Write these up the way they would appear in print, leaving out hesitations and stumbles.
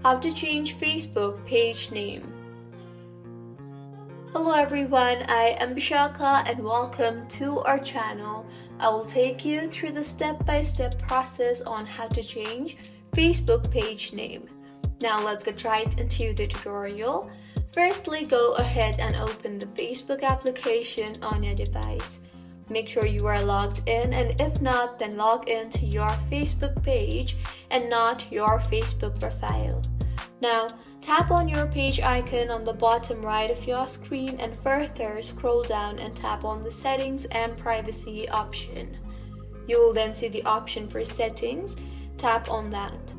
How to change Facebook page name. Hello everyone, I am Bishaka and welcome to our channel. I will take you through the step-by-step process on how to change Facebook page name. Now let's get right into the tutorial. Firstly, go ahead and open the Facebook application on your device. Make sure you are logged in, and if not, then log in to your Facebook page and not your Facebook profile. Now, tap on your page icon on the bottom right of your screen and further scroll down and tap on the settings and privacy option. You will then see the option for settings. Tap on that.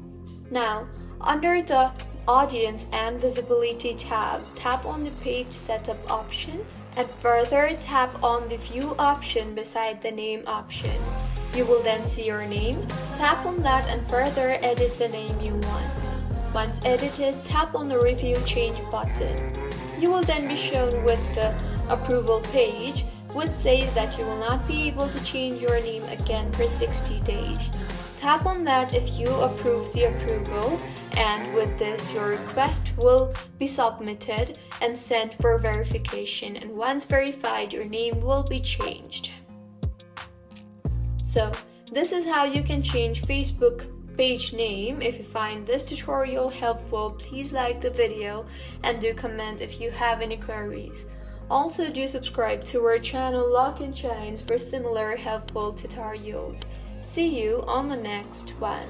Now, under the audience and visibility tab, tap on the page setup option and further tap on the view option beside the name option. You will then see your name. Tap on that and further edit the name you want. Once edited, tap on the review change button. You will then be shown with the approval page, which says that you will not be able to change your name again for 60 days. Tap on that if you approve the approval, and with this your request will be submitted and sent for verification, and once verified your name will be changed. So this is how you can change Facebook page name. If you find this tutorial helpful, please like the video and do comment if you have any queries. Also, do subscribe to our channel Lock and Shines for similar helpful tutorials. See you on the next one.